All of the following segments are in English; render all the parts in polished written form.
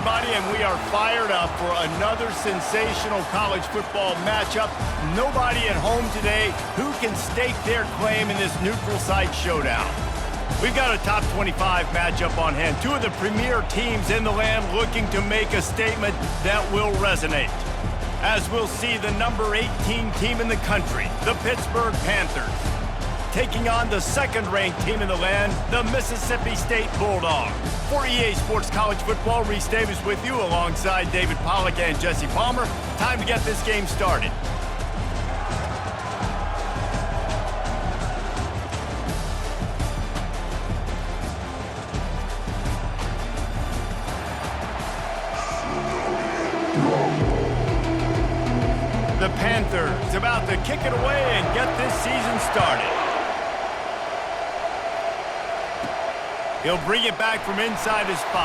everybody, and we are fired up for another sensational college football matchup. Nobody at home today who can stake their claim in this neutral site showdown. We've got a top 25 matchup on hand. Two of the premier teams in the land looking to make a statement that will resonate. As we'll see the number 18 team in the country, the Pittsburgh Panthers, taking on the second-ranked team in the land, the Mississippi State Bulldogs. For EA Sports College Football, Reese Davis with you alongside David Pollack and Jesse Palmer. Time to get this game started. The Panthers about to kick it away and get this season started. He'll bring it back from inside his 5.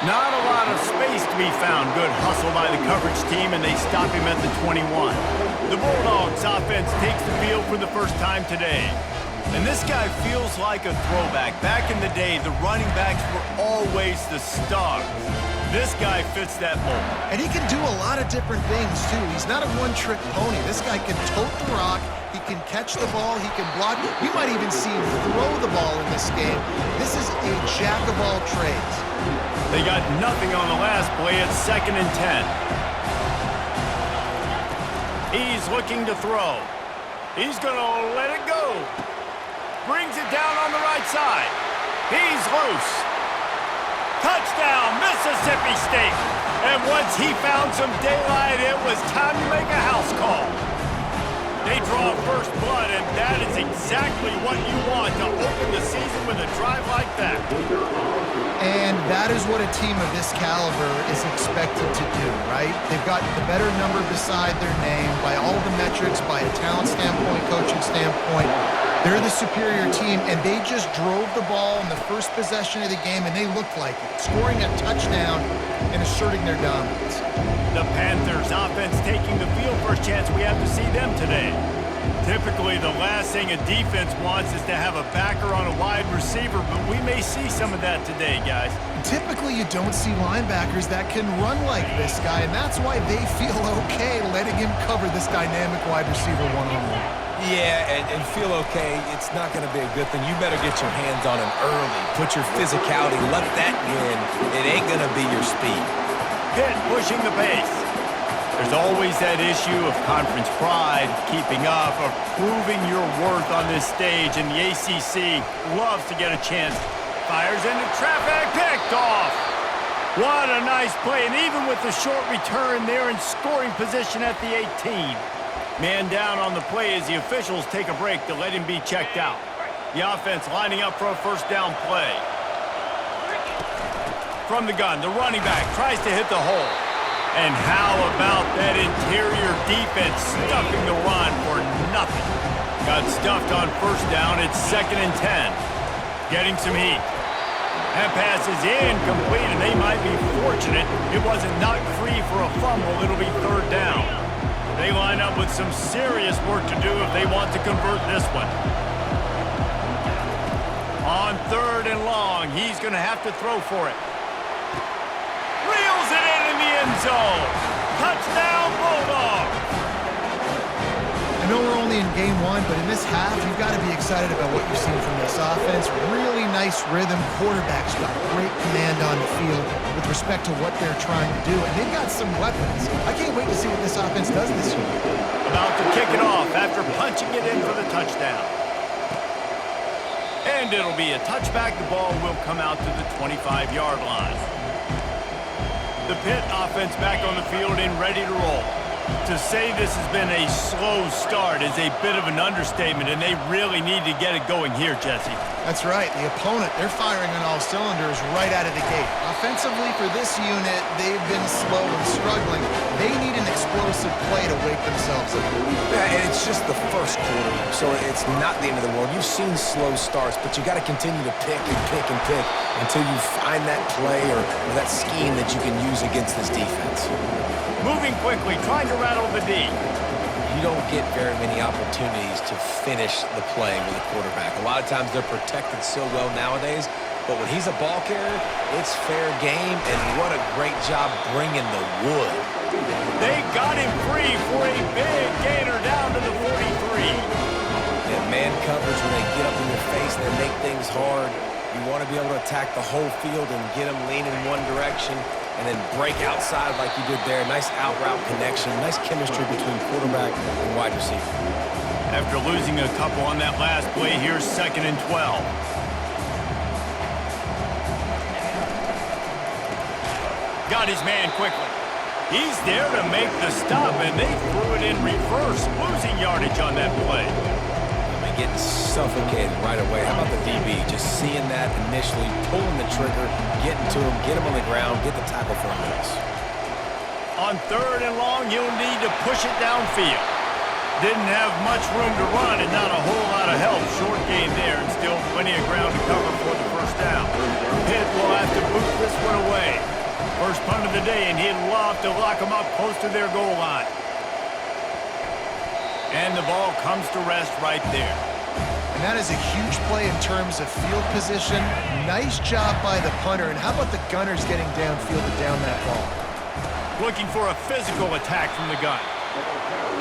Not a lot of space to be found. Good hustle by the coverage team, and they stop him at the 21. The Bulldogs offense takes the field for the first time today. And this guy feels like a throwback. Back in the day, the running backs were always the stars. This guy fits that mold. And he can do a lot of different things, too. He's not a one-trick pony. This guy can tote the rock. He can catch the ball. He can block. You might even see him throw the ball in this game. This is a jack of all trades. They got nothing on the last play. It's 2nd and 10. He's looking to throw. He's going to let it go. Brings it down on the right side. He's loose. Touchdown, Mississippi State. And once he found some daylight, it was time to make a house call. They draw first blood, and that is exactly what you want to open the season with a drive like that. And that is what a team of this caliber is expected to do, right? They've got the better number beside their name by all the metrics, by a talent standpoint, coaching standpoint. They're the superior team, and they just drove the ball in the first possession of the game, and they looked like it, scoring a touchdown and asserting their dominance. The Panthers offense taking the field. First chance we have to see them today. Typically, the last thing a defense wants is to have a backer on a wide receiver, but we may see some of that today, guys. Typically, you don't see linebackers that can run like this guy, and that's why they feel okay letting him cover this dynamic wide receiver one-on-one. Yeah, and feel okay, it's not going to be a good thing. You better get your hands on him early. Put your physicality, let that win. It ain't going to be your speed. Pitt pushing the pace. There's always that issue of conference pride, keeping up, of proving your worth on this stage, and the ACC loves to get a chance. Fires into traffic, picked off. What a nice play, and even with the short return, they're in scoring position at the 18. Man down on the play as the officials take a break to let him be checked out. The offense lining up for a first down play. From the gun, the running back tries to hit the hole. And how about that interior defense stuffing the run for nothing? Got stuffed on first down. It's 2nd and 10. Getting some heat. That pass is incomplete, and they might be fortunate it wasn't knocked free for a fumble. It'll be 3rd down. They line up with some serious work to do if they want to convert this one. On 3rd and long, he's going to have to throw for it. Reels it in the end zone. Touchdown, Bulldogs. I know we're only in game 1, but in this half, you've got to be excited about what you've seen from this offense. Really nice rhythm. Quarterback's got great command on the field with respect to what they're trying to do, and they've got some weapons. I can't wait to see what this offense does this year. About to kick it off after punching it in for the touchdown. And it'll be a touchback. The ball will come out to the 25-yard line. The Pitt offense back on the field and ready to roll. To say this has been a slow start is a bit of an understatement, and they really need to get it going here, Jesse. That's right. The opponent, they're firing on all cylinders right out of the gate. Offensively, for this unit, they've been slow and struggling. They need an explosive play to wake themselves up. Yeah, and it's just the first quarter, so it's not the end of the world. You've seen slow starts, but you got to continue to pick and pick and pick until you find that play or that scheme that you can use against this defense. Moving quickly, trying to rattle the D. You don't get very many opportunities to finish the play with a quarterback. A lot of times they're protected so well nowadays, but when he's a ball carrier, it's fair game, and what a great job bringing the wood. They got him free for a big gainer down to the 43. And man coverage, when they get up in your face and they make things hard, you want to be able to attack the whole field and get them leaning in one direction and then break outside like you did there. Nice out route connection, nice chemistry between quarterback and wide receiver. After losing a couple on that last play, here's 2nd and 12. Got his man quickly. He's there to make the stop, and they threw it in reverse, losing yardage on that play. Getting suffocated right away. How about the DB? Just seeing that initially, pulling the trigger, getting to him, get him on the ground, get the tackle for a miss. On 3rd and long, you'll need to push it downfield. Didn't have much room to run and not a whole lot of help. Short gain there and still plenty of ground to cover for the first down. Pitt will have to boot this one away. First punt of the day, and he'd love to lock them up close to their goal line. And the ball comes to rest right there. And that is a huge play in terms of field position. Nice job by the punter. And how about the gunners getting downfield and down that ball? Looking for a physical attack from the gun.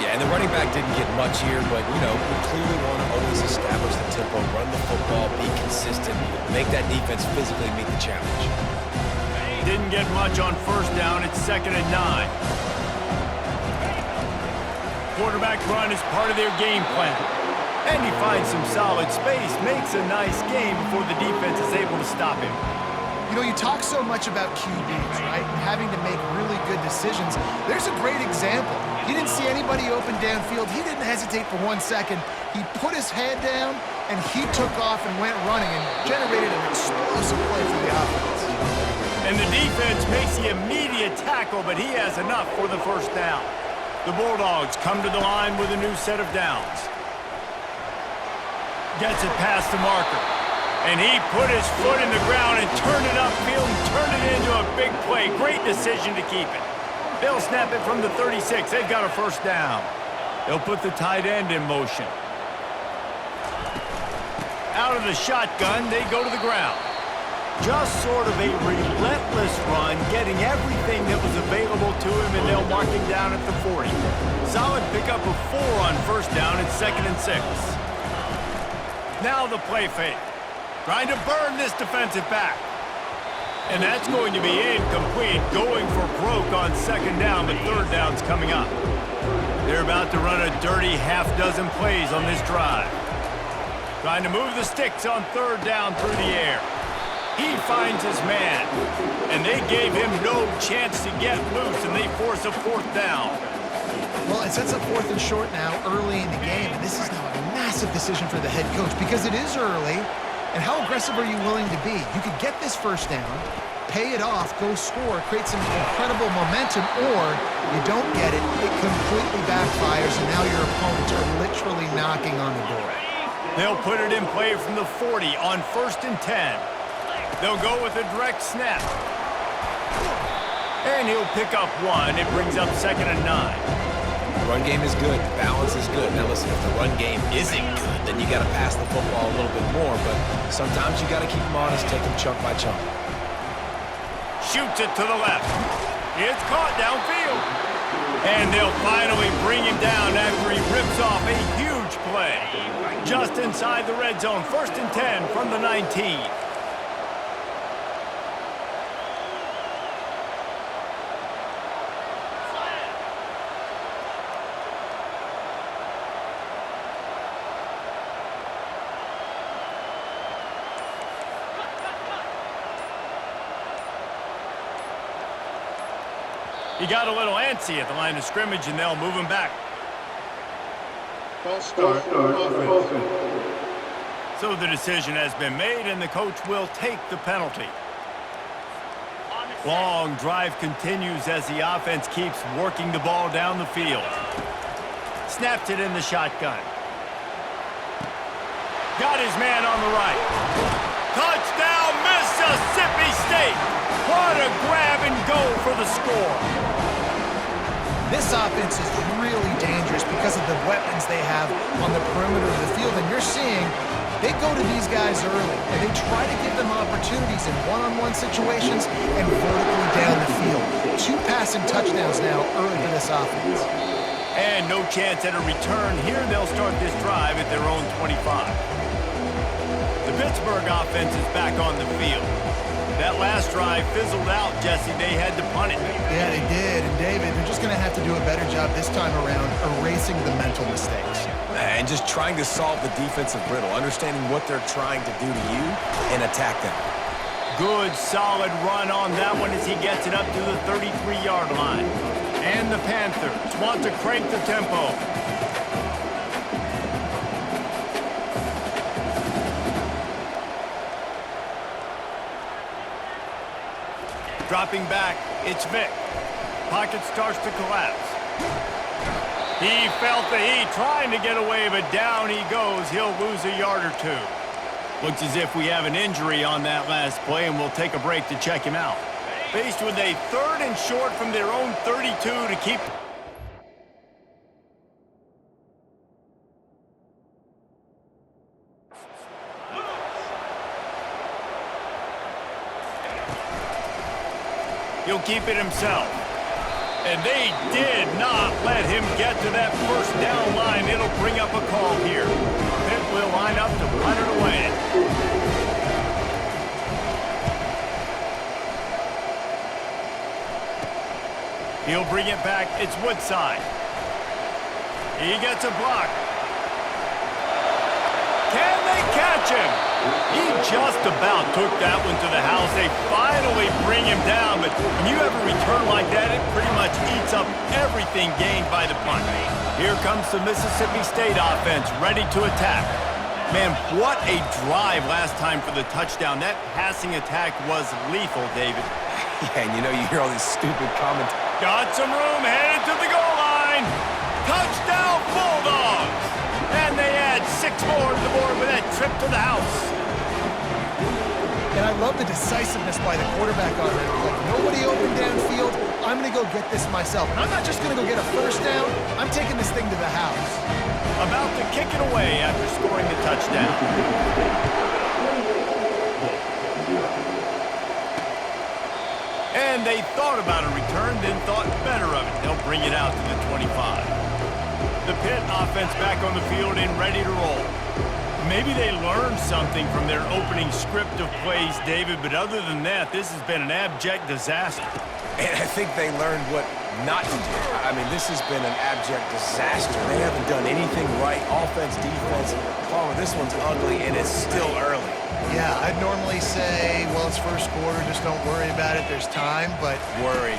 Yeah, and the running back didn't get much here, but, you know, we clearly want to always establish the tempo, run the football, be consistent, make that defense physically meet the challenge. Didn't get much on first down. It's 2nd and 9. Quarterback run is part of their game plan. And he finds some solid space, makes a nice game before the defense is able to stop him. You know, you talk so much about QBs, right? And having to make really good decisions. There's a great example. He didn't see anybody open downfield. He didn't hesitate for 1 second. He put his head down, and he took off and went running and generated an explosive play for the offense. And the defense makes the immediate tackle, but he has enough for the first down. The Bulldogs come to the line with a new set of downs. Gets it past the marker. And he put his foot in the ground and turned it upfield and turned it into a big play. Great decision to keep it. They'll snap it from the 36. They've got a first down. They'll put the tight end in motion. Out of the shotgun, they go to the ground. Just sort of a relentless run, getting everything that was available to him, and they'll mark him down at the 40. Solid pickup of 4 on first down. It's 2nd and 6. Now the play fake. Trying to burn this defensive back. And that's going to be incomplete. Going for broke on 2nd down, but 3rd down's coming up. They're about to run a dirty half-dozen plays on this drive. Trying to move the sticks on 3rd down through the air. He finds his man, and they gave him no chance to get loose, and they force a 4th down. Well, it sets up 4th and short now early in the game, and this is now a massive decision for the head coach because it is early, and how aggressive are you willing to be? You could get this first down, pay it off, go score, create some incredible momentum, or you don't get it, it completely backfires, and now your opponents are literally knocking on the door. They'll put it in play from the 40 on 1st and 10. They'll go with a direct snap. And he'll pick up 1. It brings up 2nd and 9. Run game is good. Balance is good. Now listen, if the run game isn't good, then you got to pass the football a little bit more. But sometimes you got to keep them honest, take them chunk by chunk. Shoots it to the left. It's caught downfield. And they'll finally bring him down after he rips off a huge play. Just inside the red zone. 1st and 10 from the 19. He got a little antsy at the line of scrimmage, and they'll move him back. False start. So the decision has been made, and the coach will take the penalty. Long drive continues as the offense keeps working the ball down the field. Snapped it in the shotgun. Got his man on the right. Touchdown, Mississippi State! What a grab and go for the score. This offense is really dangerous because of the weapons they have on the perimeter of the field, and you're seeing They go to these guys early, and they try to give them opportunities in one-on-one situations and vertically down the field. 2 passing touchdowns now early for this offense. And no chance at a return. Here they'll start this drive at their own 25. The Pittsburgh offense is back on the field. That last drive fizzled out, Jesse. They had to punt it. Yeah, they did. And David, they're just going to have to do a better job this time around erasing the mental mistakes. And just trying to solve the defensive riddle, understanding what they're trying to do to you and attack them. Good, solid run on that one as he gets it up to the 33-yard line. And the Panthers want to crank the tempo. Dropping back, it's Vick. Pocket starts to collapse. He felt the heat, trying to get away, but down he goes. He'll lose a yard or 2. Looks as if we have an injury on that last play, and we'll take a break to check him out. Faced with a 3rd and short from their own 32 to keep... He'll keep it himself. And they did not let him get to that first down line. It'll bring up a call here. Pitt will line up to punt it away. He'll bring it back. It's Woodside. He gets a block. Can they catch him? He just about took that one to the house. They finally bring him down, but when you have a return like that, it pretty much eats up everything gained by the punt. Here comes the Mississippi State offense, ready to attack. Man, what a drive last time for the touchdown. That passing attack was lethal, David. Yeah, and you hear all these stupid comments. Got some room, headed to the goal line. Touchdown, Bulldogs! And they add 6 more to the board with that trip to the house. And I love the decisiveness by the quarterback on that. Like, nobody open downfield. I'm going to go get this myself. And I'm not just going to go get a first down. I'm taking this thing to the house. About to kick it away after scoring the touchdown. And they thought about a return, then thought better of it. They'll bring it out to the 25. The Pitt offense back on the field and ready to roll. Maybe they learned something from their opening script of plays, David, but other than that, this has been an abject disaster. And I think they learned what not to do. I mean, this has been an abject disaster. They haven't done anything right. Offense, defense. Palmer, this one's ugly, and it's still early. Yeah, I'd normally say, well, it's first quarter, just don't worry about it, there's time, but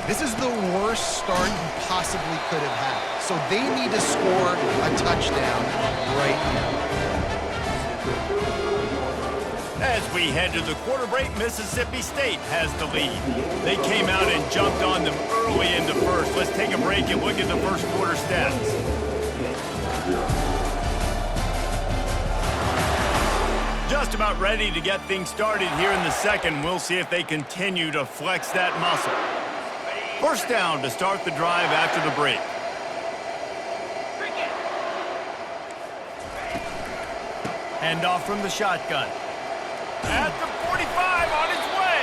this is the worst start you possibly could have had. So they need to score a touchdown right now. As we head to the quarter break, Mississippi State has the lead. They came out and jumped on them early in the first. Let's take a break and look at the first quarter stats. Just about ready to get things started here in the second. We'll see if they continue to flex that muscle. First down to start the drive after the break. Handoff from the shotgun. At the 45, on his way.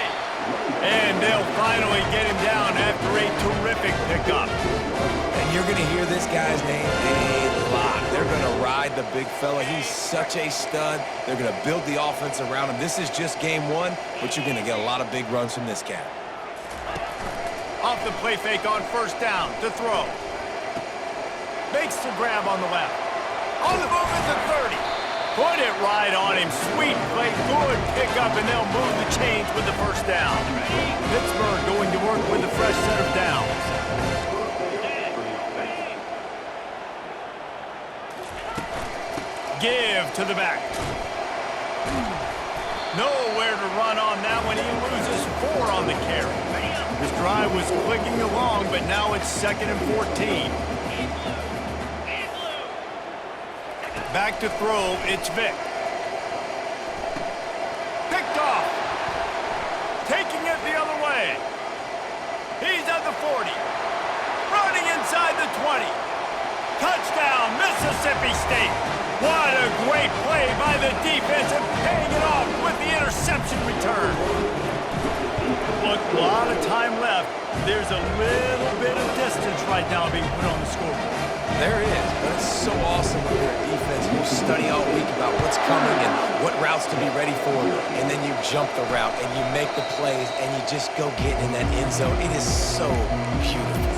And they'll finally get him down after a terrific pickup. And you're going to hear this guy's name a lot. They're going to ride the big fella. He's such a stud. They're going to build the offense around him. This is just game 1, but you're going to get a lot of big runs from this guy. Off the play fake on first down to throw. Makes the grab on the left. On the move at the 30. Put it right on him. Sweet play. Good pickup, and they'll move the chains with the first down. Pittsburgh going to work with a fresh set of downs. Give to the back. Nowhere to run on that one. He loses 4 on the carry. His drive was clicking along, but now it's 2nd and 14. Back to throw, it's Vick. Picked off. Taking it the other way. He's at the 40. Running inside the 20. Touchdown, Mississippi State. What a great play by the defense and paying it off with the interception return. Look, a lot of time left. There's a little bit of distance right now being put on the scoreboard. There is, but it's so awesome when you're a defense and you study all week about what's coming and what routes to be ready for, and then you jump the route and you make the plays and you just go get in that end zone. It is so beautiful.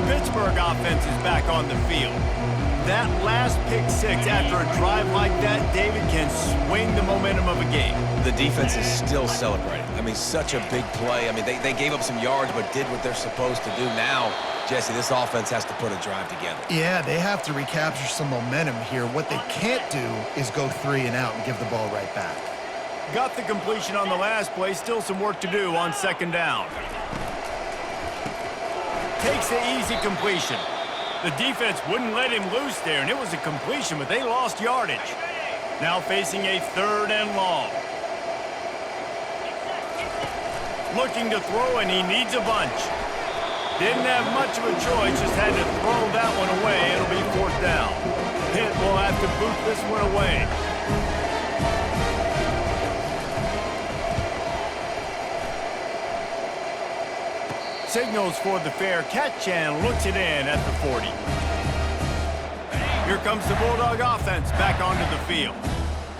The Pittsburgh offense is back on the field. That last pick six after a drive like that, David, can swing the momentum of a game. The defense is still celebrating. I mean, such a big play. I mean, they gave up some yards but did what they're supposed to do. Now, Jesse, this offense has to put a drive together. Yeah, they have to recapture some momentum here. What they can't do is go 3 and out and give the ball right back. Got the completion on the last play. Still some work to do on second down. Takes the easy completion. The defense wouldn't let him loose there, and it was a completion, but they lost yardage. Now facing a 3rd and long. Looking to throw, and he needs a bunch. Didn't have much of a choice, just had to throw that one away. It'll be 4th down. Pitt will have to boot this one away. Signals for the fair catch and looks it in at the 40. Here comes the Bulldog offense back onto the field.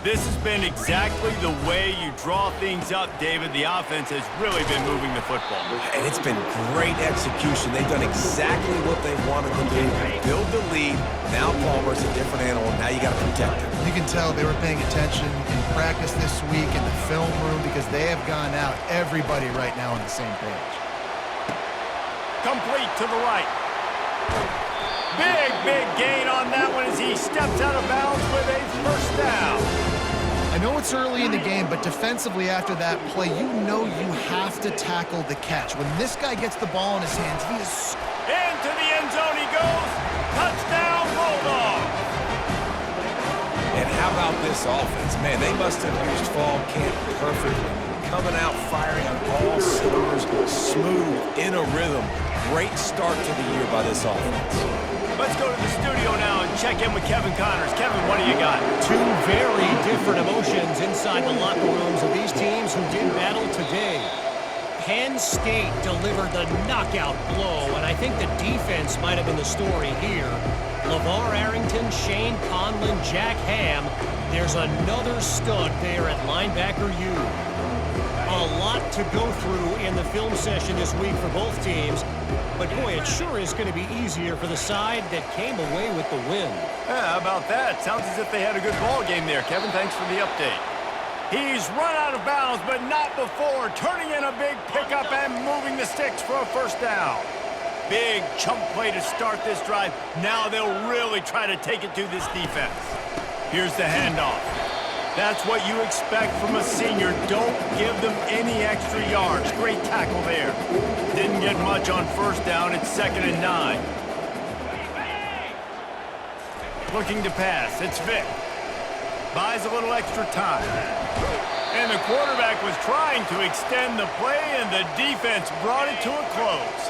This has been exactly the way you draw things up, David. The offense has really been moving the football. And it's been great execution. They've done exactly what they wanted to do. Build the lead. Now Palmer's a different animal. Now you got to protect him. You can tell they were paying attention in practice this week in the film room because they have gone out, everybody right now on the same page. Complete to the right. Big gain on that one as he steps out of bounds with a 1st down. I know it's early in the game, but defensively after that play, you know you have to tackle the catch. When this guy gets the ball in his hands, he is... Into the end zone he goes. Touchdown, Bulldogs. And how about this offense? Man, they must have used fall camp perfectly. Coming out firing on all cylinders, smooth, in a rhythm. Great start to the year by this offense. Let's go to the studio now and check in with Kevin Connors. Kevin, what do you got? 2 very different emotions inside the locker rooms of these teams who did battle today. Penn State delivered the knockout blow, and I think the defense might have been the story here. LeVar Arrington, Shane Conlon, Jack Ham. There's another stud there at linebacker U. A lot to go through in the film session this week for both teams. But, boy, it sure is going to be easier for the side that came away with the win. Yeah, how about that? Sounds as if they had a good ball game there. Kevin, thanks for the update. He's run out of bounds, but not before. Turning in a big pickup and moving the sticks for a 1st down. Big chunk play to start this drive. Now they'll really try to take it to this defense. Here's the handoff. That's what you expect from a senior. Don't give them any extra yards. Great tackle there. Didn't get much on 1st down. It's 2nd and 9. Looking to pass. It's Vic. Buys a little extra time. And the quarterback was trying to extend the play, and the defense brought it to a close.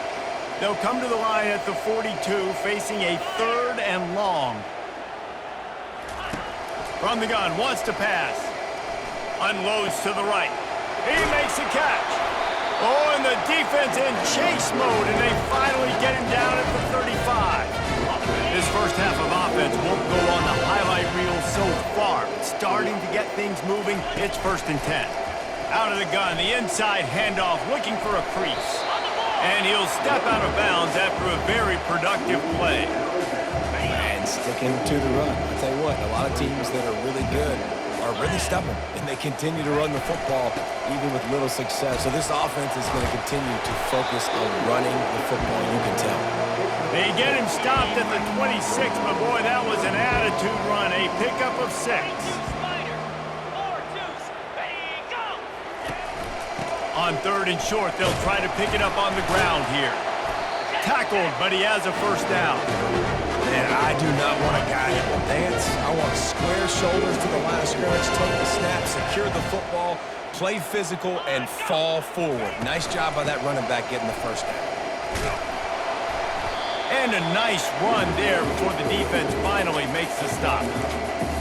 They'll come to the line at the 42, facing a 3rd and long. From the gun, wants to pass. Unloads to the right. He makes a catch. Oh, and the defense in chase mode, and they finally get him down at the 35. This first half of offense won't go on the highlight reel so far. Starting to get things moving, it's 1st and 10. Out of the gun, the inside handoff, looking for a crease. And he'll step out of bounds after a very productive play. And sticking to the run. I'll tell you what, a lot of teams that are really good are really stubborn, and they continue to run the football even with little success. So this offense is going to continue to focus on running the football, you can tell. They get him stopped at the 26, but boy, that was an attitude run, a pickup of 6. On 3rd and short, they'll try to pick it up on the ground here. Tackled, but he has a 1st down. And I do not want a guy that will dance. I want square shoulders to the line of scrimmage, take the snap, secure the football, play physical, and fall forward. Nice job by that running back getting the 1st down. And a nice run there before the defense finally makes the stop.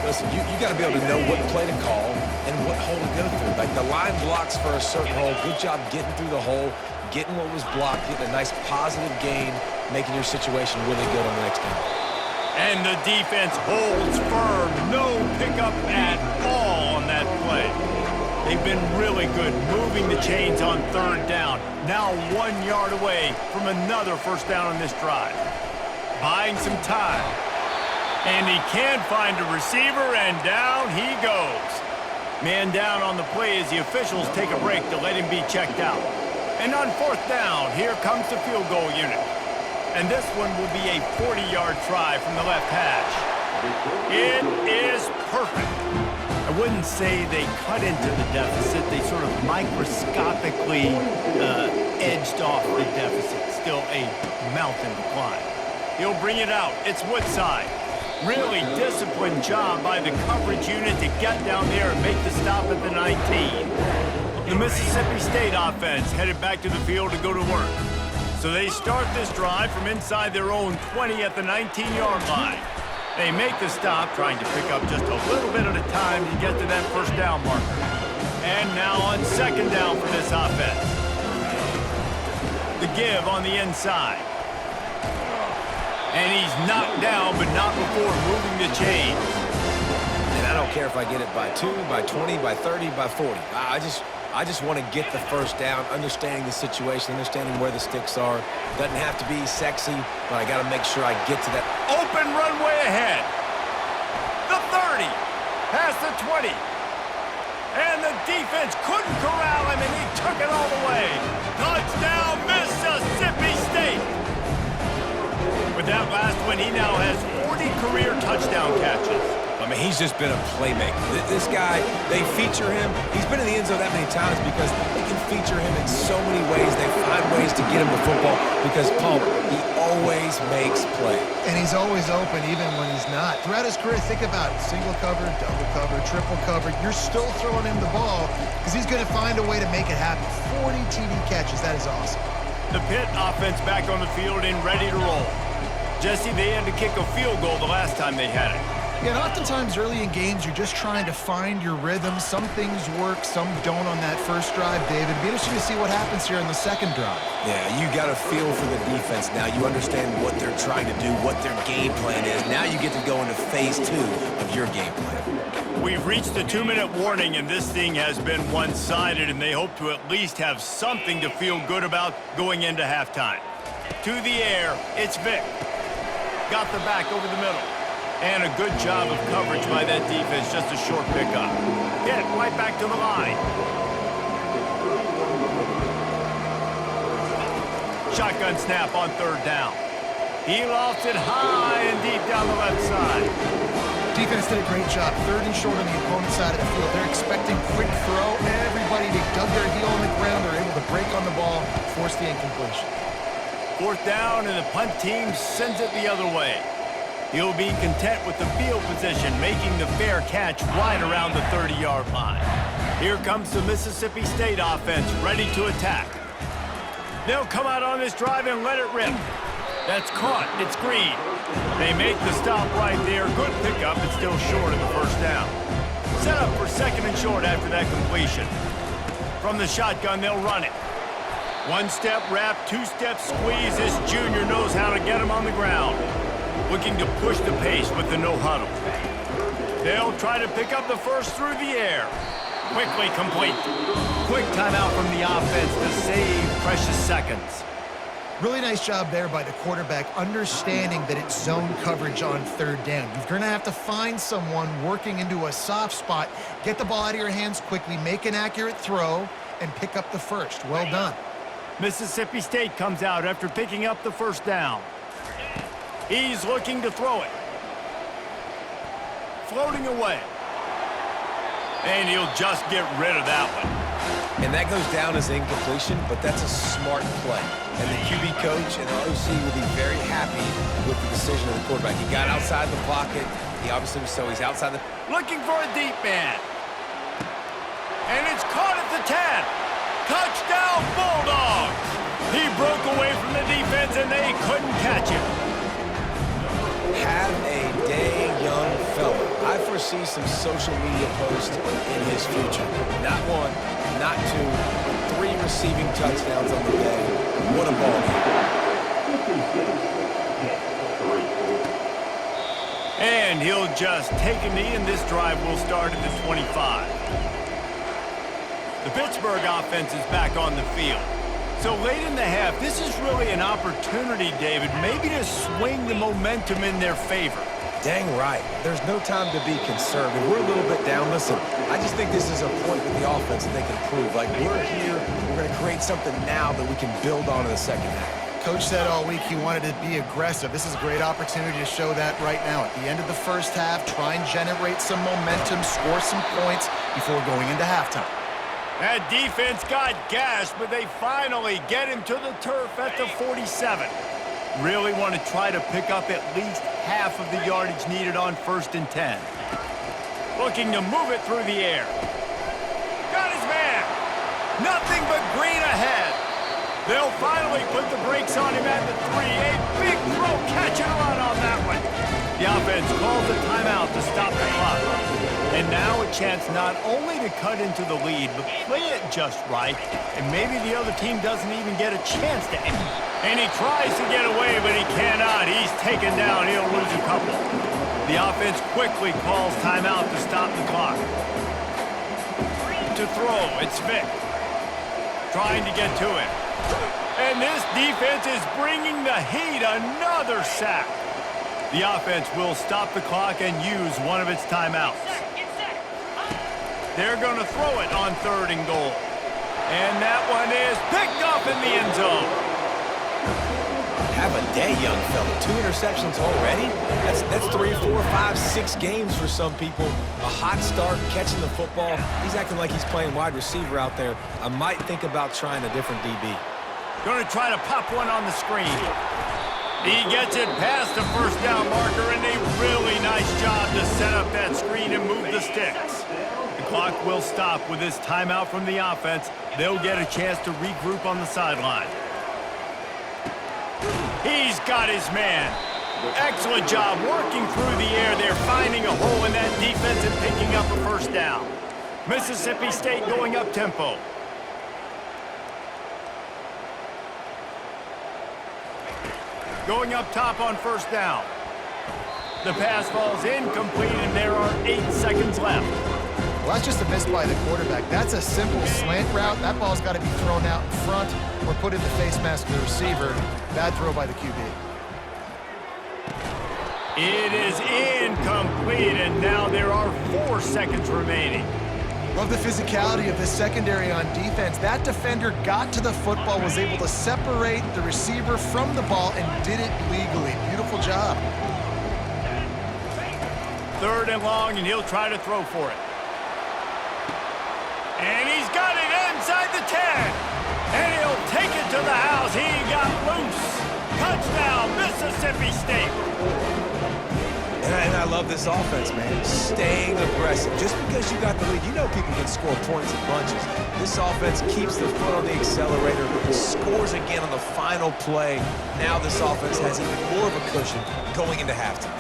Listen, you got to be able to know what play to call and what hole to go through. Like the line blocks for a certain hole. Good job getting through the hole, getting what was blocked, getting a nice positive gain, making your situation really good on the next down. And the defense holds firm. No pickup at all on that play. They've been really good moving the chains on third down. Now 1 yard away from another first down on this drive. Buying some time. And he can find a receiver, and down he goes. Man down on the play as the officials take a break to let him be checked out. And on fourth down, here comes the field goal unit. And this one will be a 40-yard try from the left hash. It is perfect. I wouldn't say they cut into the deficit. They sort of microscopically edged off the deficit. Still a mountain to climb. He'll bring it out. It's Woodside. Really disciplined job by the coverage unit to get down there and make the stop at the 19. The Mississippi State offense headed back to the field to go to work. So they start this drive from inside their own 20 at the 19-yard line. They make the stop, trying to pick up just a little bit at a time to get to that first down marker. And now on second down for this offense. The give on the inside. And he's knocked down, but not before moving the chains. And I don't care if I get it by 2, by 20, by 30, by 40. I just want to get the first down, understanding the situation, understanding where the sticks are. Doesn't have to be sexy, but I got to make sure I get to that. Open runway ahead. The 30. Past the 20. And the defense couldn't corral him, and he took it all the way. Touchdown, Mississippi State. With that last one, he now has 40 career touchdown catches. I mean, he's just been a playmaker. This guy, they feature him. He's been in the end zone that many times because they can feature him in so many ways. They find ways to get him the football because, Paul, he always makes plays. And he's always open even when he's not. Throughout his career, think about it. Single cover, double cover, triple cover. You're still throwing him the ball because he's going to find a way to make it happen. 40 TD catches. That is awesome. The Pitt offense back on the field and ready to roll. Jesse, they had to kick a field goal the last time they had it. Yeah, and oftentimes early in games, you're just trying to find your rhythm. Some things work, some don't on that first drive, David. It'd be interesting to see what happens here in the second drive. Yeah, you got a feel for the defense now. You understand what they're trying to do, what their game plan is. Now you get to go into phase 2 of your game plan. We've reached the 2-minute warning, and this thing has been one-sided, and they hope to at least have something to feel good about going into halftime. To the air, it's Vic. Got the back over the middle. And a good job of coverage by that defense, just a short pickup. Get right back to the line. Shotgun snap on third down. He lofts it high and deep down the left side. Defense did a great job. Third and short on the opponent's side of the field. They're expecting quick throw. Everybody, they dug their heel on the ground. They're able to break on the ball, force the incompletion. Fourth down, and the punt team sends it the other way. He'll be content with the field position, making the fair catch right around the 30-yard line. Here comes the Mississippi State offense, ready to attack. They'll come out on this drive and let it rip. That's caught. It's Green. They make the stop right there. Good pickup, but still short of the first down. Set up for second and short after that completion. From the shotgun, they'll run it. One-step wrap, two-step squeeze. This junior knows how to get him on the ground. Looking to push the pace with the no-huddle. They'll try to pick up the first through the air. Quickly complete. Quick timeout from the offense to save precious seconds. Really nice job there by the quarterback, understanding that it's zone coverage on third down. You're going to have to find someone working into a soft spot, get the ball out of your hands quickly, make an accurate throw, and pick up the first. Well done. Mississippi State comes out after picking up the first down. He's looking to throw it. Floating away. And he'll just get rid of that one. And that goes down as incompletion, but that's a smart play. And the QB coach and the OC will be very happy with the decision of the quarterback. He got outside the pocket. He obviously was he's outside the... Looking for a deep man. And it's caught at the 10. Touchdown, Bulldogs! He broke away from the defense, and they couldn't catch him. foresee some social media posts in his future. Not one, not two, but 3 receiving touchdowns on the day. What a ball game. And he'll just take a knee, and this drive will start at the 25. The Pittsburgh offense is back on the field. So late in the half, this is really an opportunity, David, maybe to swing the momentum in their favor. Dang right. There's no time to be conservative. We're a little bit down. Listen, I just think this is a point with the offense that they can prove. Like, we're here, we're going to create something now that we can build on in the second half. Coach said all week he wanted to be aggressive. This is a great opportunity to show that right now. At the end of the first half, try and generate some momentum, score some points before going into halftime. That defense got gashed, but they finally get him to the turf at the 47. Really want to try to pick up at least half of the yardage needed on 1st and 10. Looking to move it through the air. Got his man. Nothing but green ahead. They'll finally put the brakes on him at the 3. A big throw, catch and run on that one. The offense calls a timeout to stop the clock. And now a chance not only to cut into the lead, but play it just right, and maybe the other team doesn't even get a chance to end. And he tries to get away, but he cannot. He's taken down. He'll lose a couple. The offense quickly calls timeout to stop the clock. To throw, it's Vick. Trying to get to him. And this defense is bringing the heat. Another sack. The offense will stop the clock and use one of its timeouts. They're going to throw it on 3rd and goal. And that one is picked up in the end zone. Have a day, young fella. 2 interceptions already? That's 3, 4, 5, 6 games for some people. A hot start, catching the football. He's acting like he's playing wide receiver out there. I might think about trying a different DB. Going to try to pop one on the screen. He gets it past the 1st down marker, and a really nice job to set up that screen and move the sticks. The clock will stop with this timeout from the offense. They'll get a chance to regroup on the sideline. He's got his man. Excellent job working through the air. They're finding a hole in that defense and picking up a 1st down. Mississippi State going up tempo. Going up top on 1st down. The pass falls incomplete, and there are 8 seconds left. Well, that's just a miss by the quarterback. That's a simple slant route. That ball's got to be thrown out in front or put in the face mask of the receiver. Bad throw by the QB. It is incomplete, and now there are 4 seconds remaining. Love the physicality of this secondary on defense. That defender got to the football, was able to separate the receiver from the ball, and did it legally. Beautiful job. 3rd and long, and he'll try to throw for it. And he's got it inside the 10. And he'll take it to the house. He got loose. Touchdown, Mississippi State. And I love this offense, man. Staying aggressive. Just because you got the lead, you know people can score points in bunches. This offense keeps the foot on the accelerator, scores again on the final play. Now this offense has even more of a cushion going into halftime.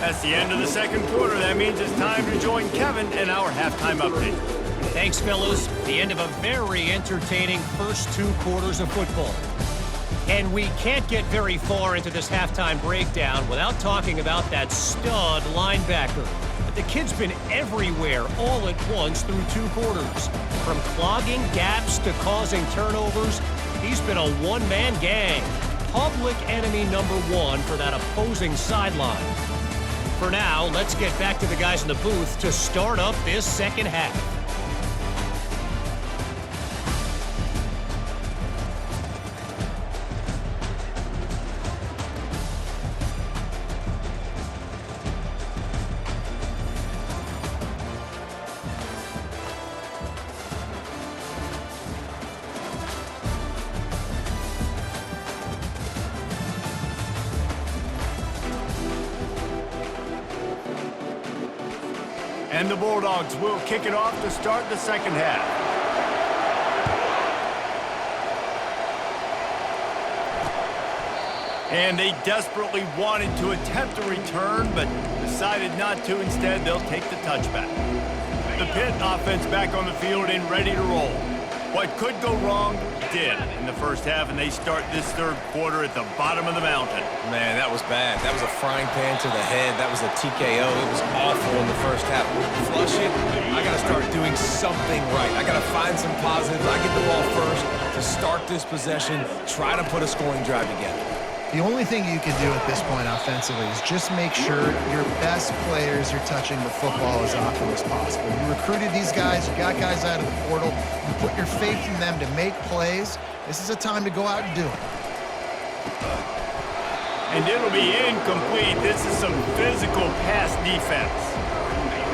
That's the end of the 2nd quarter. That means it's time to join Kevin in our halftime update. Thanks, fellas. The end of a very entertaining first 2 quarters of football. And we can't get very far into this halftime breakdown without talking about that stud linebacker. But the kid's been everywhere all at once through 2 quarters. From clogging gaps to causing turnovers, he's been a one-man gang. Public enemy number 1 for that opposing sideline. For now, let's get back to the guys in the booth to start up this second half. And the Bulldogs will kick it off to start the second half. And they desperately wanted to attempt a return, but decided not to. Instead, they'll take the touchback. The Pitt offense back on the field and ready to roll. What could go wrong did in the first half, and they start this third quarter at the bottom of the mountain. Man, that was bad. That was a frying pan to the head. That was a TKO. It was awful in the first half. Flush it. I got to start doing something right. I got to find some positives. I get the ball first to start this possession, try to put a scoring drive together. The only thing you can do at this point offensively is just make sure your best players are touching the football as often as possible. You recruited these guys, you got guys out of the portal, you put your faith in them to make plays. This is a time to go out and do it. And it'll be incomplete. This is some physical pass defense.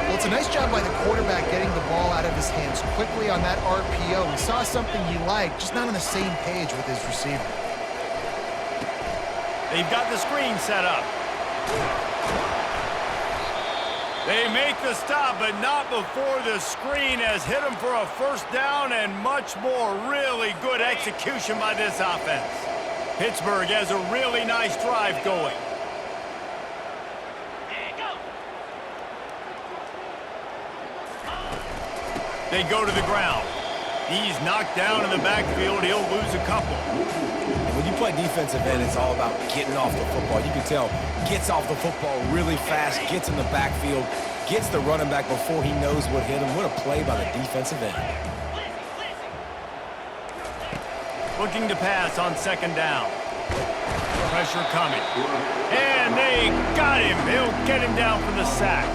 Well, it's a nice job by the quarterback getting the ball out of his hands quickly on that RPO. He saw something he liked, just not on the same page with his receiver. They've got the screen set up. They make the stop, but not before the screen has hit them for a first down and much more. Really good execution by this offense. Pittsburgh has a really nice drive going. They go to the ground. He's knocked down in the backfield. He'll lose a couple. When you play defensive end, it's all about getting off the football. You can tell, gets off the football really fast, gets in the backfield, gets the running back before he knows what hit him. What a play by the defensive end. Looking to pass on second down. Pressure coming. And they got him. He'll get him down for the sack.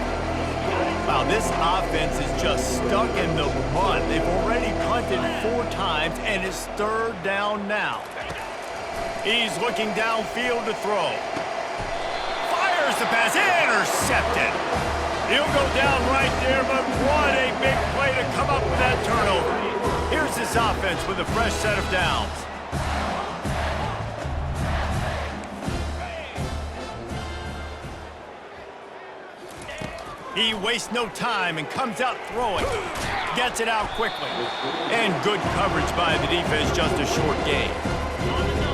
Wow, this offense is just stuck in the mud. They've already punted 4 times, and it's third down now. He's looking downfield to throw. Fires the pass, intercepted. He'll go down right there, but what a big play to come up with that turnover. Here's this offense with a fresh set of downs. He wastes no time and comes out throwing. Gets it out quickly. And good coverage by the defense, just a short gain.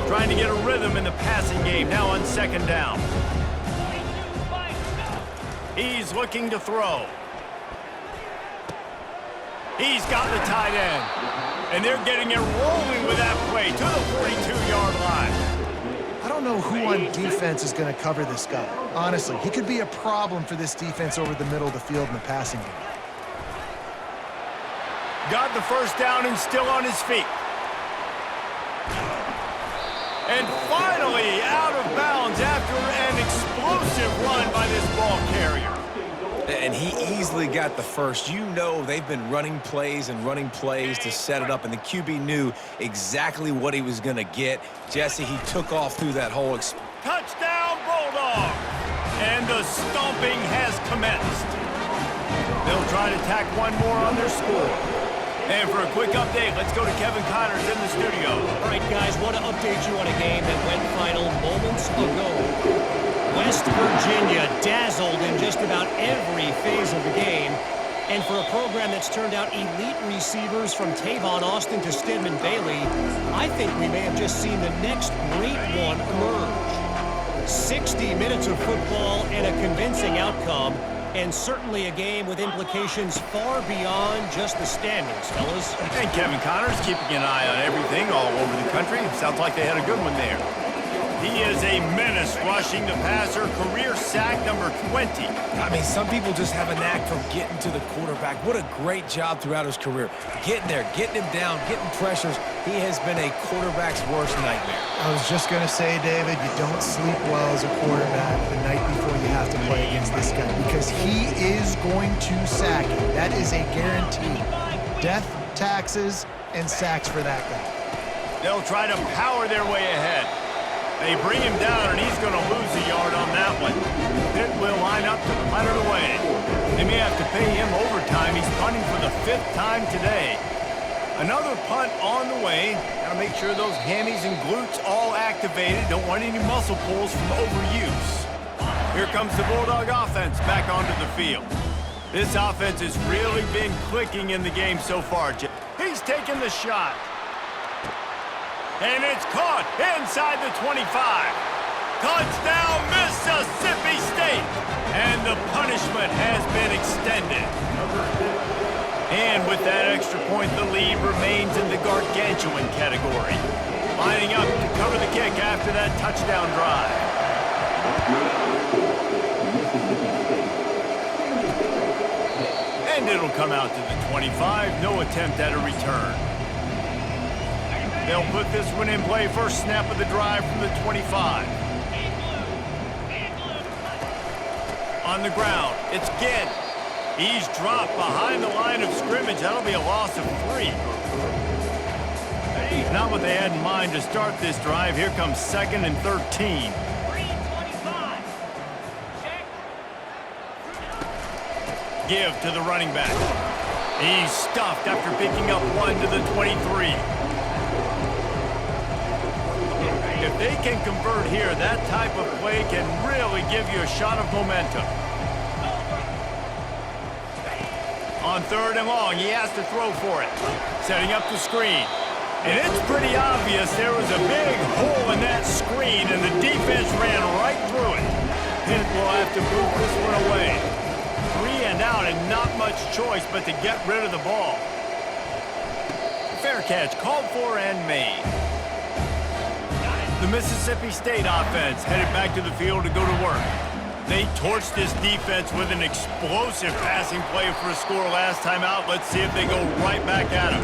Trying to get a rhythm in the passing game, now on second down. He's looking to throw. He's got the tight end. And they're getting it rolling with that play to the 42-yard line. I don't know who on defense is going to cover this guy. Honestly, he could be a problem for this defense over the middle of the field in the passing game. Got the first down and still on his feet. And finally out of bounds after an explosive run by this ball carrier. And he easily got the first. You know they've been running plays to set it up, and the QB knew exactly what he was going to get. Jesse, he took off through that hole. Touchdown, Bulldogs! And the stomping has commenced. They'll try to tack one more on their score. And for a quick update, let's go to Kevin Connors in the studio. All right, guys, want to update you on a game that went final moments ago. West Virginia dazzled in just about every phase of the game. And for a program that's turned out elite receivers from Tavon Austin to Stedman Bailey, I think we may have just seen the next great one emerge. 60 minutes of football and a convincing outcome, and certainly a game with implications far beyond just the standings, fellas. And Kevin Connors keeping an eye on everything all over the country. Sounds like they had a good one there. He is a menace rushing the passer, career sack number 20. I mean, some people just have a knack for getting to the quarterback. What a great job throughout his career. Getting there, getting him down, getting pressures. He has been a quarterback's worst nightmare. I was just going to say, David, you don't sleep well as a quarterback the night before you have to play against this guy because he is going to sack you. That is a guarantee. Death, taxes, and sacks for that guy. They'll try to power their way ahead. They bring him down, and he's going to lose a yard on that one. Pitt will line up to punt it away. They may have to pay him overtime. He's punting for the 5th time today. Another punt on the way. Got to make sure those hammies and glutes all activated. Don't want any muscle pulls from overuse. Here comes the Bulldog offense back onto the field. This offense has really been clicking in the game so far. He's taking the shot. And it's caught inside the 25. Touchdown, Mississippi State! And the punishment has been extended. And with that extra point, the lead remains in the gargantuan category. Lining up to cover the kick after that touchdown drive. And it'll come out to the 25. No attempt at a return. They'll put this one in play. First snap of the drive from the 25. On the ground, it's Ginn. He's dropped behind the line of scrimmage. That'll be a loss of 3. Not what they had in mind to start this drive. Here comes 2nd and 13. Give to the running back. He's stuffed after picking up 1 to the 23. If they can convert here, that type of play can really give you a shot of momentum. On 3rd and long, he has to throw for it. Setting up the screen. And it's pretty obvious there was a big hole in that screen, and the defense ran right through it. Pitt will have to move this one away. 3 and out, and not much choice but to get rid of the ball. Fair catch called for and made. The Mississippi State offense headed back to the field to go to work. They torched this defense with an explosive passing play for a score last time out. Let's see if they go right back at him.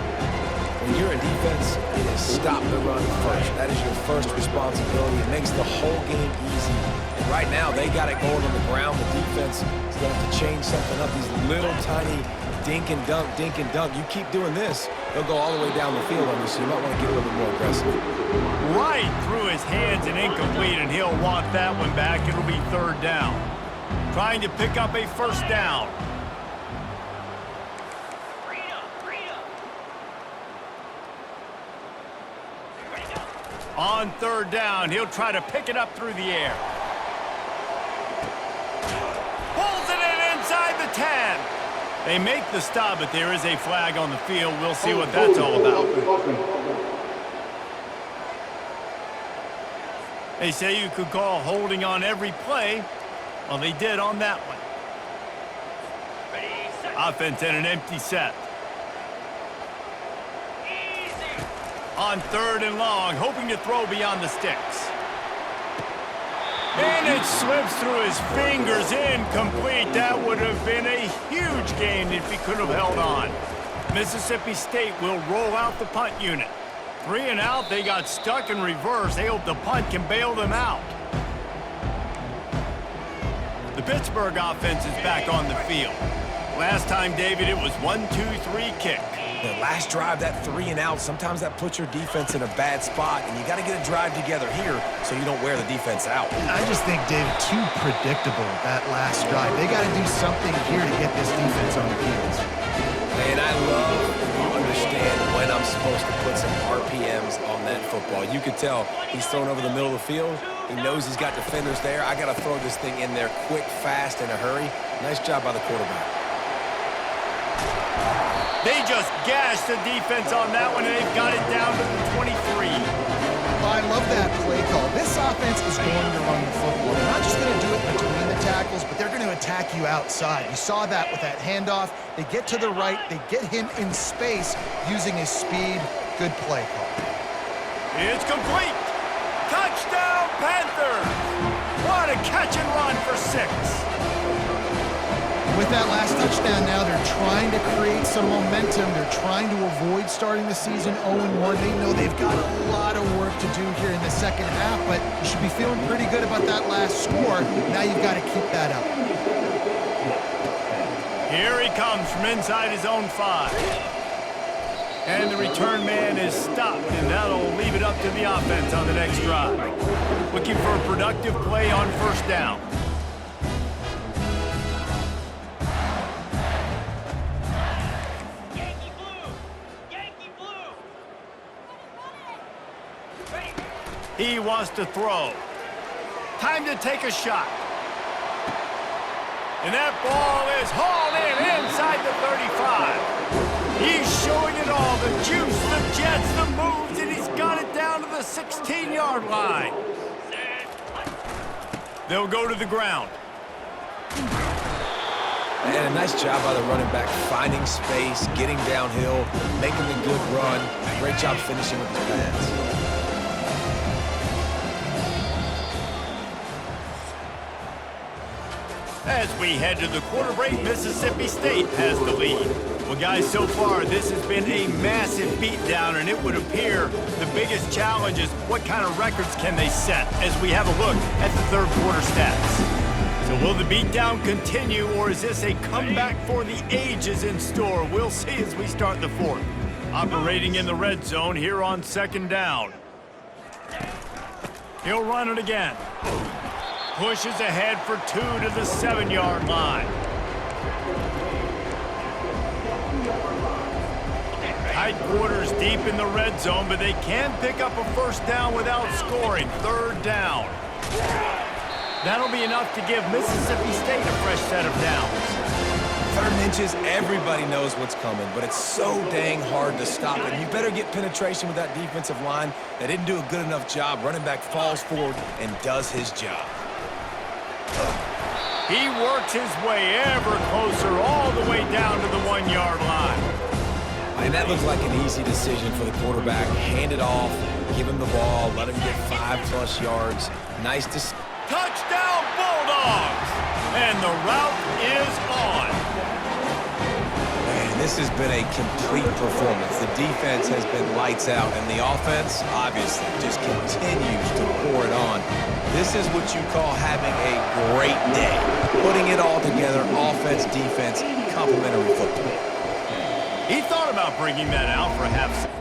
When you're in defense, it is stop the run first. That is your first responsibility. It makes the whole game easy. And right now, they got it going on the ground. The defense is going to have to change something up. These little tiny dink and dunk, dink and dunk. You keep doing this, they'll go all the way down the field on you, so you might want to get a little bit more aggressive. Right through his hands and incomplete, and he'll want that one back. It'll be 3rd down. Trying to pick up a 1st down. On 3rd down, he'll try to pick it up through the air. Pulls it in inside the 10. They make the stop, but there is a flag on the field. We'll see what that's all about. They say you could call holding on every play. Well, they did on that one. Offense in an empty set. On 3rd and long, hoping to throw beyond the sticks. And it slips through his fingers, incomplete. That would have been a huge gain if he could have held on. Mississippi State will roll out the punt unit. 3 and out, they got stuck in reverse. They hope the punt can bail them out. The Pittsburgh offense is back on the field. Last time, David, it was 1-2-3 kick. The last drive, that 3 and out, sometimes that puts your defense in a bad spot, and you got to get a drive together here so you don't wear the defense out. I just think, David, too predictable, that last drive. They got to do something here to get this defense on their heels. And I love when you understand when I'm supposed to put some RPMs on that football. You could tell he's thrown over the middle of the field. He knows he's got defenders there. I got to throw this thing in there quick, fast, in a hurry. Nice job by the quarterback. They just gashed the defense on that one, and they've got it down to the 23. I love that play call. This offense is going to run the football. They're not just going to do it between the tackles, but they're going to attack you outside. You saw that with that handoff. They get to the right. They get him in space using his speed. Good play call. It's complete. Touchdown, Panthers. What a catch and run for 6. With that last touchdown now, they're trying to create some momentum. They're trying to avoid starting the season 0-1. They know they've got a lot of work to do here in the second half, but you should be feeling pretty good about that last score. Now you've got to keep that up. Here he comes from inside his own 5. And the return man is stopped, and that'll leave it up to the offense on the next drive. Looking for a productive play on 1st down. He wants to throw. Time to take a shot. And that ball is hauled in inside the 35. He's showing it all, the juice, the jets, the moves, and he's got it down to the 16-yard line. They'll go to the ground. And a nice job by the running back, finding space, getting downhill, making a good run. Great job finishing with his pass. As we head to the quarter break, Mississippi State has the lead. Well, guys, so far, this has been a massive beatdown, and it would appear the biggest challenge is what kind of records can they set as we have a look at the third quarter stats. So will the beatdown continue, or is this a comeback for the ages in store? We'll see as we start the fourth. Operating in the red zone here on second down. He'll run it again. Pushes ahead for 2 to the 7-yard line. Tight quarters deep in the red zone, but they can pick up a first down without scoring. Third down. That'll be enough to give Mississippi State a fresh set of downs. 3rd and inches, everybody knows what's coming, but it's so dang hard to stop it. You better get penetration with that defensive line. They didn't do a good enough job. Running back falls forward and does his job. He works his way ever closer all the way down to the 1-yard line. And that looked like an easy decision for the quarterback. Hand it off, give him the ball, let him get 5+ yards. Nice to see. Touchdown Bulldogs! And the route is on. Man, this has been a complete performance. The defense has been lights out, and the offense, obviously, just continues to pour it on. This is what you call having a great day. Putting it all together, offense, defense, complementary football. He thought about bringing that out for a half second.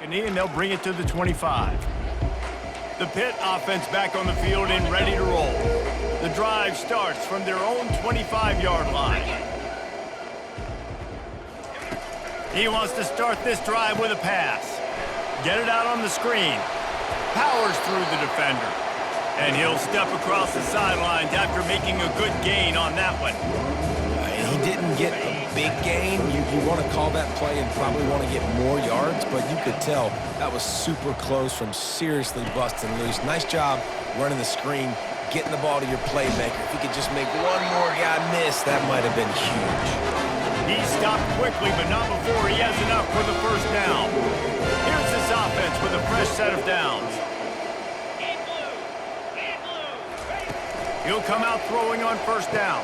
A knee, and they'll bring it to the 25. The Pitt offense back on the field and ready to roll. The drive starts from their own 25-yard line. He wants to start this drive with a pass. Get it out on the screen. Powers through the defender. And he'll step across the sidelines after making a good gain on that one. He didn't get a big gain. You want to call that play and probably want to get more yards, but you could tell that was super close from seriously busting loose. Nice job running the screen, getting the ball to your playmaker. If he could just make one more guy miss, that might have been huge. He stopped quickly, but not before he has enough for the first down. Here's this offense with a fresh set of downs. He'll come out throwing on first down.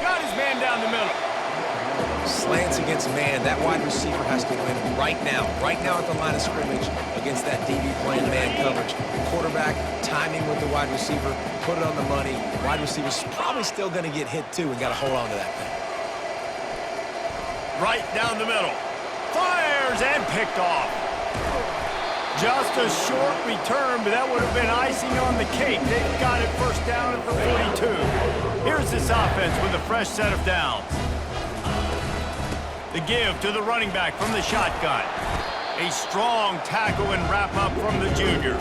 Got his man down the middle. Slants against man. That wide receiver has to win right now at the line of scrimmage against that DB playing man coverage. Quarterback, timing with the wide receiver, put it on the money. Wide receiver's probably still going to get hit too and got to hold on to that thing. Right down the middle. Fires and picked off. Just a short return, but that would have been icing on the cake. They've got it first down at the 42. Here's this offense with a fresh set of downs. The give to the running back from the shotgun. A strong tackle and wrap-up from the junior.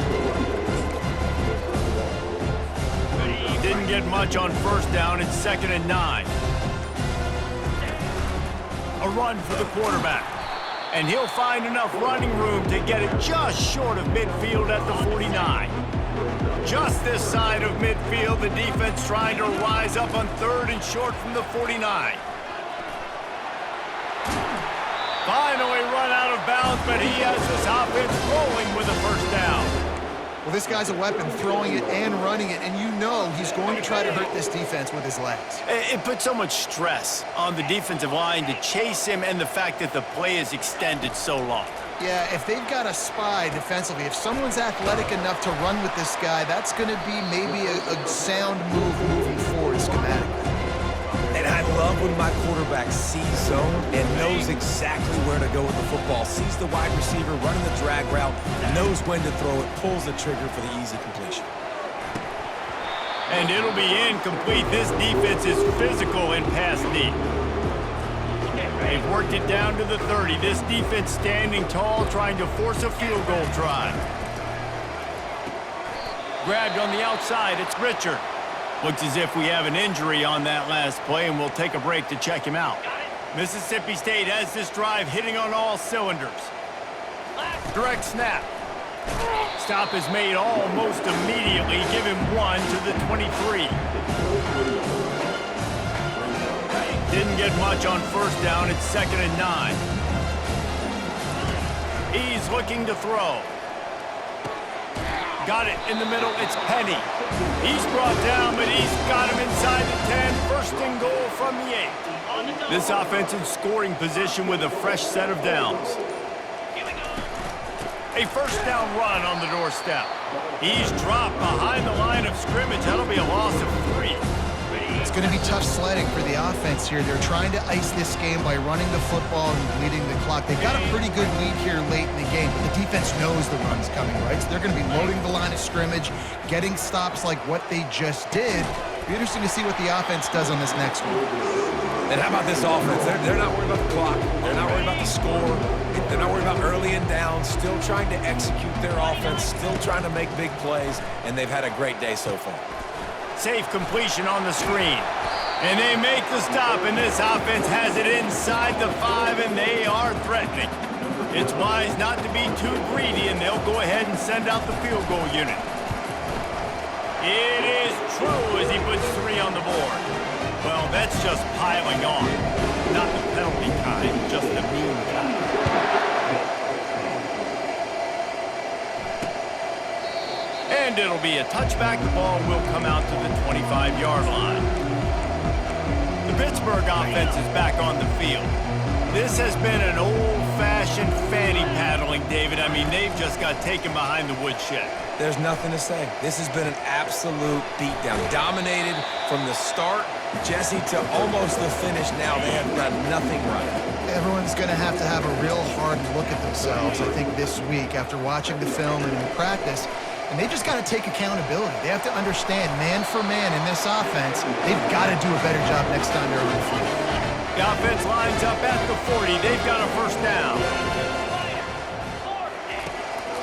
Didn't get much on first down. It's 2nd and 9. A run for the quarterback. And he'll find enough running room to get it just short of midfield at the 49. Just this side of midfield, the defense trying to rise up on 3rd and short from the 49. Finally run out of bounds, but he has this offense rolling with a first down. Well, this guy's a weapon, throwing it and running it, and you know he's going to try to hurt this defense with his legs. It puts so much stress on the defensive line to chase him and the fact that the play is extended so long. Yeah, if they've got a spy defensively, if someone's athletic enough to run with this guy, that's going to be maybe a sound move moving forward schematically. And I love when my quarterback sees zone and knows exactly where to go with the football. Sees the wide receiver running the drag route, knows when to throw it, pulls the trigger for the easy completion. And it'll be incomplete. This defense is physical in pass D. They've worked it down to the 30. This defense standing tall, trying to force a field goal try. Grabbed on the outside, it's Richard. Looks as if we have an injury on that last play, and we'll take a break to check him out. Mississippi State has this drive hitting on all cylinders. Direct snap. Stop is made almost immediately. Give him 1 to the 23. Didn't get much on first down. It's 2nd and 9. He's looking to throw. Got it in the middle. It's Penny. He's brought down, but he's got him inside the 10. 1st and goal from the 8. This offense in scoring position with a fresh set of downs. A first down run on the doorstep. He's dropped behind the line of scrimmage. That'll be a loss of 3. It's going to be tough sledding for the offense here. They're trying to ice this game by running the football and bleeding the clock. They've got a pretty good lead here late in the game, but the defense knows the run's coming, right? So they're going to be loading the line of scrimmage, getting stops like what they just did. It'll be interesting to see what the offense does on this next one. And how about this offense? They're not worried about the clock. They're not worried about the score. They're not worried about early and down. Still trying to execute their offense. Still trying to make big plays. And they've had a great day so far. Safe completion on the screen. And they make the stop, and this offense has it inside the 5, and they are threatening. It's wise not to be too greedy, and they'll go ahead and send out the field goal unit. It is true as he puts 3 on the board. Well, that's just piling on. Not the penalty kind, just the mean kind. And it'll be a touchback. The ball will come out to the 25-yard line. The Pittsburgh offense is back on the field. This has been an old-fashioned fanny paddling, David. I mean, they've just got taken behind the woodshed. There's nothing to say. This has been an absolute beatdown. Dominated from the start, Jesse, to almost the finish now. They have done nothing right. Everyone's going to have a real hard look at themselves, I think, this week after watching the film and in practice. And they just got to take accountability. They have to understand, man for man in this offense, they've got to do a better job next time they're on the field. The offense lines up at the 40. They've got a first down.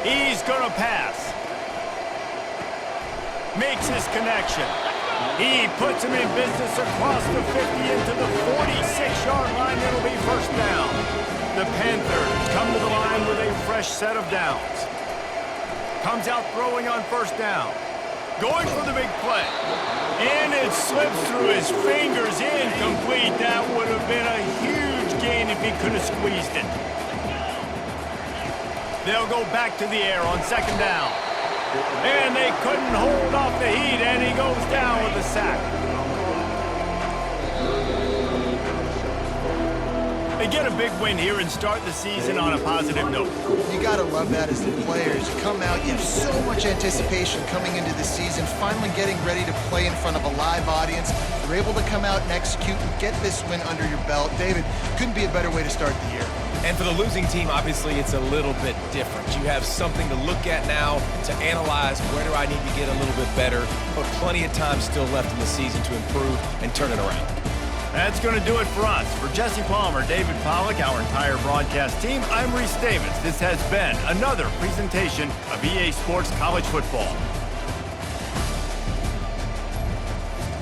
He's going to pass. Makes his connection. He puts him in business across the 50 into the 46-yard line. It'll be first down. The Panthers come to the line with a fresh set of downs. Comes out throwing on first down. Going for the big play. And it slips through his fingers. Incomplete. That would have been a huge he could have squeezed it. They'll go back to the air on second down. And they couldn't hold off the heat, and he goes down with a sack. They get a big win here and start the season on a positive note. You got to love that as the players. You come out, you have so much anticipation coming into the season, finally getting ready to play in front of a live audience. You're able to come out and execute and get this win under your belt. David, couldn't be a better way to start the year. And for the losing team, obviously, it's a little bit different. You have something to look at now to analyze where do I need to get a little bit better, but plenty of time still left in the season to improve and turn it around. That's going to do it for us. For Jesse Palmer, David Pollack, our entire broadcast team, I'm Reese Davis. This has been another presentation of EA Sports College Football.